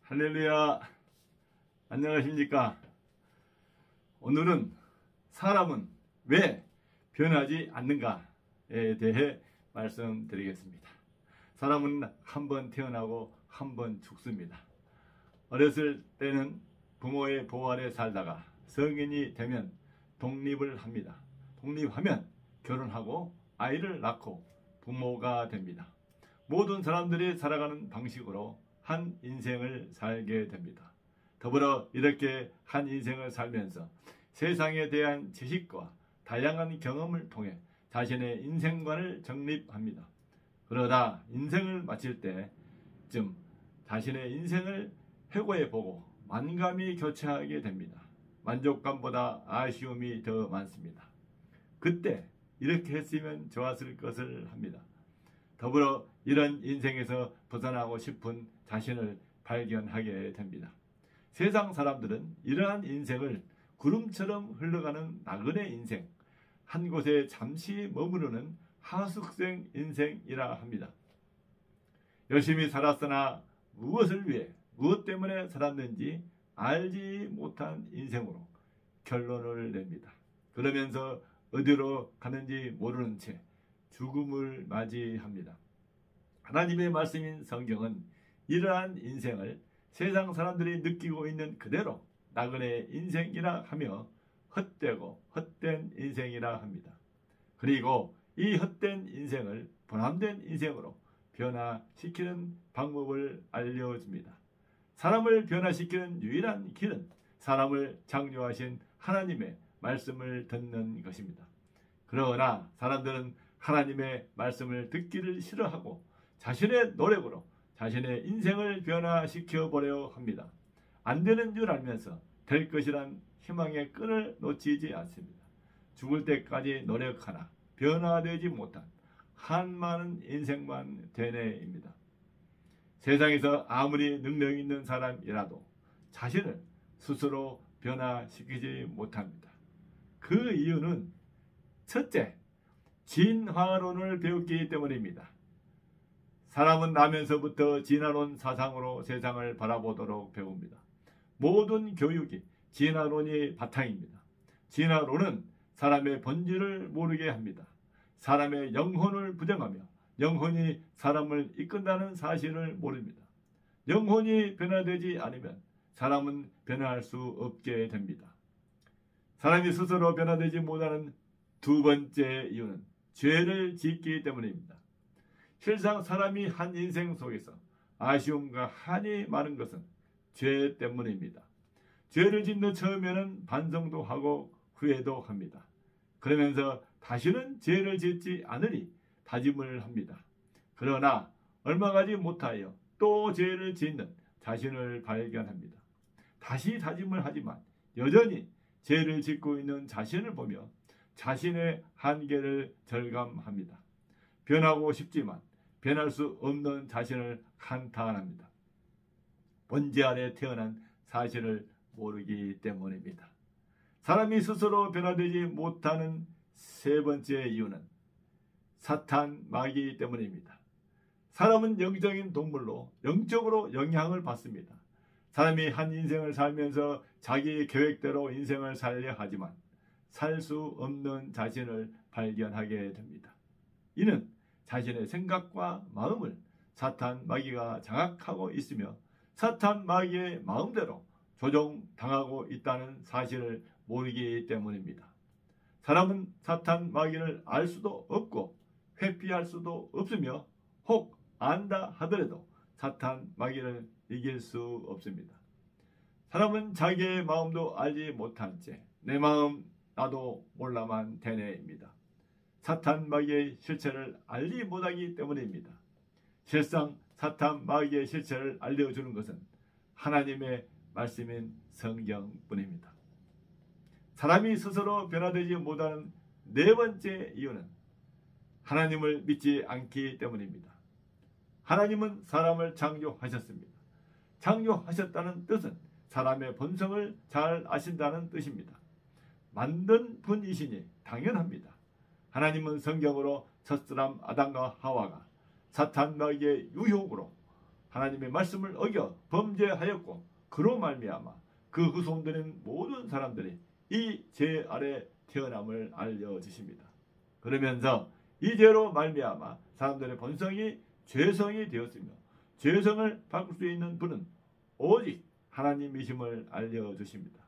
할렐루야. 안녕하십니까? 오늘은 사람은 왜 변하지 않는가에 대해 말씀드리겠습니다. 사람은 한 번 태어나고 한 번 죽습니다. 어렸을 때는 부모의 보호 아래 살다가 성인이 되면 독립을 합니다. 독립하면 결혼하고 아이를 낳고 부모가 됩니다. 모든 사람들이 살아가는 방식으로 한 인생을 살게 됩니다. 더불어 이렇게 한 인생을 살면서 세상에 대한 지식과 다양한 경험을 통해 자신의 인생관을 정립합니다. 그러다 인생을 마칠 때쯤 자신의 인생을 회고해보고 만감이 교차하게 됩니다. 만족감보다 아쉬움이 더 많습니다. 그때 이렇게 했으면 좋았을 것을 합니다. 더불어 이런 인생에서 벗어나고 싶은 자신을 발견하게 됩니다. 세상 사람들은 이러한 인생을 구름처럼 흘러가는 나그네 인생, 한 곳에 잠시 머무르는 하숙생 인생이라 합니다. 열심히 살았으나 무엇을 위해, 무엇 때문에 살았는지 알지 못한 인생으로 결론을 냅니다. 그러면서 어디로 가는지 모르는 채 죽음을 맞이합니다. 하나님의 말씀인 성경은 이러한 인생을 세상 사람들이 느끼고 있는 그대로 나그네 인생이라 하며 헛되고 헛된 인생이라 합니다. 그리고 이 헛된 인생을 보람된 인생으로 변화시키는 방법을 알려줍니다. 사람을 변화시키는 유일한 길은 사람을 창조하신 하나님의 말씀을 듣는 것입니다. 그러나 사람들은 하나님의 말씀을 듣기를 싫어하고 자신의 노력으로 자신의 인생을 변화시켜 보려 합니다. 안 되는 줄 알면서 될 것이란 희망의 끈을 놓치지 않습니다. 죽을 때까지 노력하나 변화되지 못한 한많은 인생만 되뇌입니다. 세상에서 아무리 능력 있는 사람이라도 자신을 스스로 변화시키지 못합니다. 그 이유는 첫째, 진화론을 배웠기 때문입니다. 사람은 나면서부터 진화론 사상으로 세상을 바라보도록 배웁니다. 모든 교육이 진화론이 바탕입니다. 진화론은 사람의 본질을 모르게 합니다. 사람의 영혼을 부정하며 영혼이 사람을 이끈다는 사실을 모릅니다. 영혼이 변화되지 않으면 사람은 변화할 수 없게 됩니다. 사람이 스스로 변화되지 못하는 두 번째 이유는 죄를 짓기 때문입니다. 실상 사람이 한 인생 속에서 아쉬움과 한이 많은 것은 죄 때문입니다. 죄를 짓는 처음에는 반성도 하고 후회도 합니다. 그러면서 다시는 죄를 짓지 않으리 다짐을 합니다. 그러나 얼마 가지 못하여 또 죄를 짓는 자신을 발견합니다. 다시 다짐을 하지만 여전히 죄를 짓고 있는 자신을 보며 자신의 한계를 절감합니다. 변하고 싶지만 변할 수 없는 자신을 한탄합니다. 번제 아래 태어난 사실을 모르기 때문입니다. 사람이 스스로 변화되지 못하는 세 번째 이유는 사탄 마귀 때문입니다. 사람은 영적인 동물로 영적으로 영향을 받습니다. 사람이 한 인생을 살면서 자기 계획대로 인생을 살려 하지만 살 수 없는 자신을 발견하게 됩니다. 이는 자신의 생각과 마음을 사탄 마귀가 장악하고 있으며 사탄 마귀의 마음대로 조종당하고 있다는 사실을 모르기 때문입니다. 사람은 사탄 마귀를 알 수도 없고 회피할 수도 없으며 혹 안다 하더라도 사탄 마귀를 이길 수 없습니다. 사람은 자기의 마음도 알지 못한 채 내 마음 나도 몰라만 되뇌입니다. 사탄 마귀의 실체를 알지 못하기 때문입니다. 실상 사탄 마귀의 실체를 알려주는 것은 하나님의 말씀인 성경뿐입니다. 사람이 스스로 변화되지 못하는 네 번째 이유는 하나님을 믿지 않기 때문입니다. 하나님은 사람을 창조하셨습니다. 창조하셨다는 뜻은 사람의 본성을 잘 아신다는 뜻입니다. 만든 분이시니 당연합니다. 하나님은 성경으로 첫사람 아담과 하와가 사탄 마귀의 유혹으로 하나님의 말씀을 어겨 범죄하였고 그로 말미암아 그 후손들인 모든 사람들이 이 죄 아래 태어남을 알려주십니다. 그러면서 이 죄로 말미암아 사람들의 본성이 죄성이 되었으며 죄성을 바꿀 수 있는 분은 오직 하나님이심을 알려주십니다.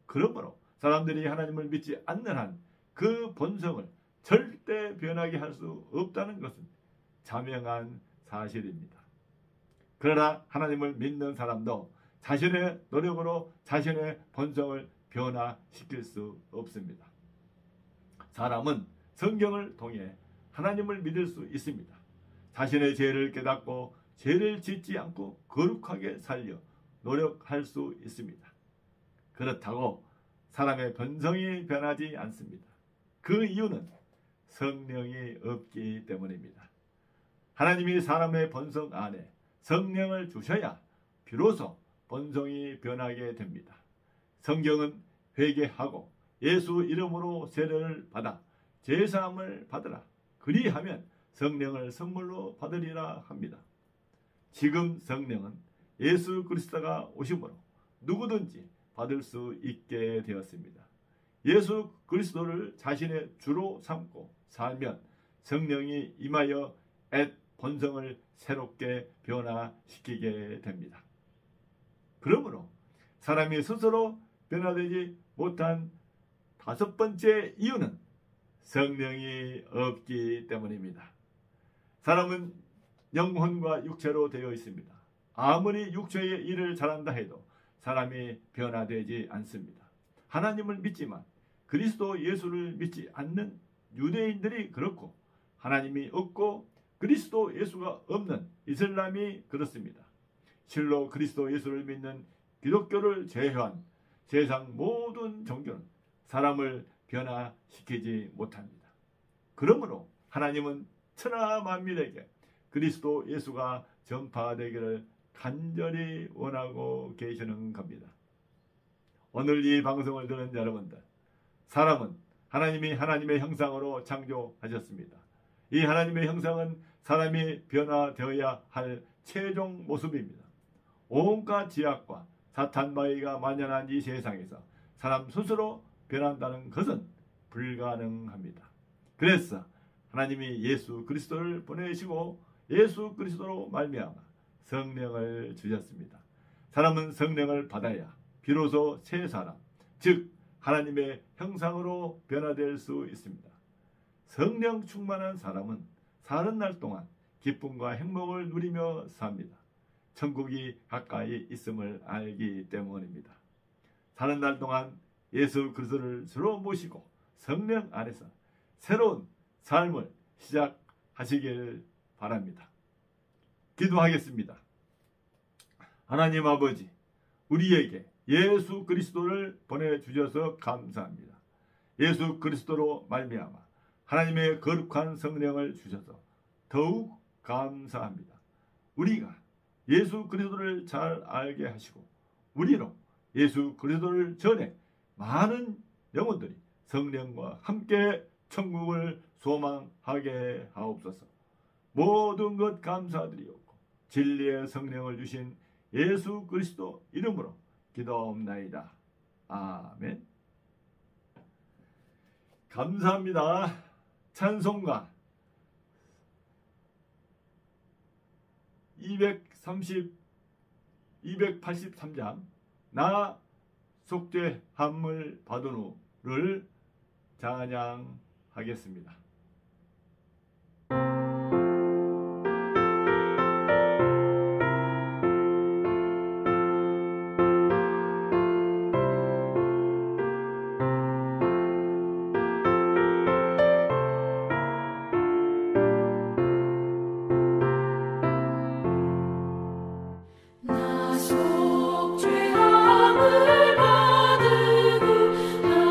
그러므로 사람들이 하나님을 믿지 않는 한 그 본성을 절대 변하게 할 수 없다는 것은 자명한 사실입니다. 그러나 하나님을 믿는 사람도 자신의 노력으로 자신의 본성을 변화시킬 수 없습니다. 사람은 성경을 통해 하나님을 믿을 수 있습니다. 자신의 죄를 깨닫고 죄를 짓지 않고 거룩하게 살려 노력할 수 있습니다. 그렇다고 사람의 본성이 변하지 않습니다. 그 이유는 성령이 없기 때문입니다. 하나님이 사람의 본성 안에 성령을 주셔야 비로소 본성이 변하게 됩니다. 성경은 회개하고 예수 이름으로 세례를 받아 제사함을 받으라. 그리하면 성령을 선물로 받으리라 합니다. 지금 성령은 예수 그리스도가 오심으로 누구든지 받을 수 있게 되었습니다. 예수 그리스도를 자신의 주로 삼고 살면 성령이 임하여 옛 본성을 새롭게 변화시키게 됩니다. 그러므로 사람이 스스로 변화되지 못한 다섯 번째 이유는 성령이 없기 때문입니다. 사람은 영혼과 육체로 되어 있습니다. 아무리 육체의 일을 잘한다 해도 사람이 변화되지 않습니다. 하나님을 믿지만 그리스도 예수를 믿지 않는 유대인들이 그렇고 하나님이 없고 그리스도 예수가 없는 이슬람이 그렇습니다. 실로 그리스도 예수를 믿는 기독교를 제외한 세상 모든 종교는 사람을 변화시키지 못합니다. 그러므로 하나님은 천하 만민에게 그리스도 예수가 전파되기를 간절히 원하고 계시는 겁니다. 오늘 이 방송을 듣는 여러분들, 사람은 하나님이 하나님의 형상으로 창조하셨습니다. 이 하나님의 형상은 사람이 변화되어야 할 최종 모습입니다. 온갖 지약과 사탄마귀가 만연한 이 세상에서 사람 스스로 변한다는 것은 불가능합니다. 그래서 하나님이 예수 그리스도를 보내시고 예수 그리스도로 말미암아 성령을 주셨습니다. 사람은 성령을 받아야 비로소 새 사람, 즉 하나님의 형상으로 변화될 수 있습니다. 성령 충만한 사람은 사는 날 동안 기쁨과 행복을 누리며 삽니다. 천국이 가까이 있음을 알기 때문입니다. 사는 날 동안 예수 그리스도를 주로 모시고 성령 안에서 새로운 삶을 시작하시길 바랍니다. 기도하겠습니다. 하나님 아버지, 우리에게 예수 그리스도를 보내주셔서 감사합니다. 예수 그리스도로 말미암아 하나님의 거룩한 성령을 주셔서 더욱 감사합니다. 우리가 예수 그리스도를 잘 알게 하시고 우리로 예수 그리스도를 전해 많은 영혼들이 성령과 함께 천국을 소망하게 하옵소서. 모든 것 감사드리옵고 진리의 성령을 주신 예수 그리스도 이름으로 기도옵나이다. 아멘. 감사합니다. 찬송가 283장 나 속죄함을 받은 후를 찬양하겠습니다.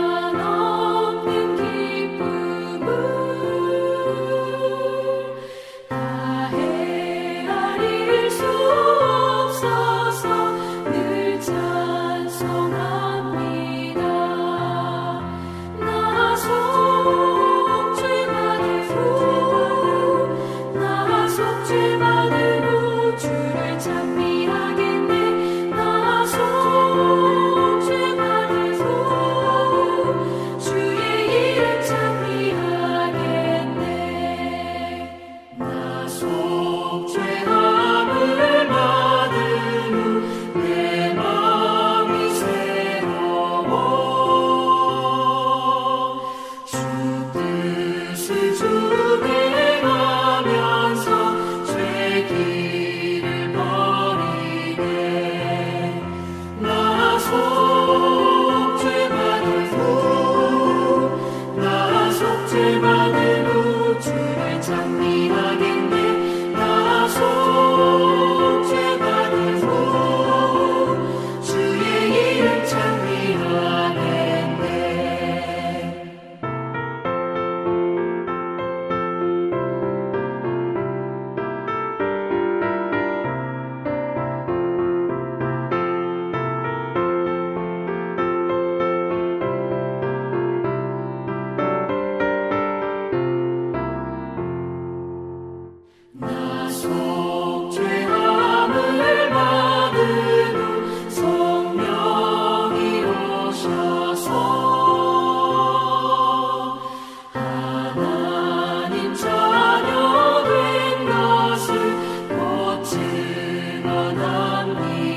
한없는 기쁨을 감사합니다.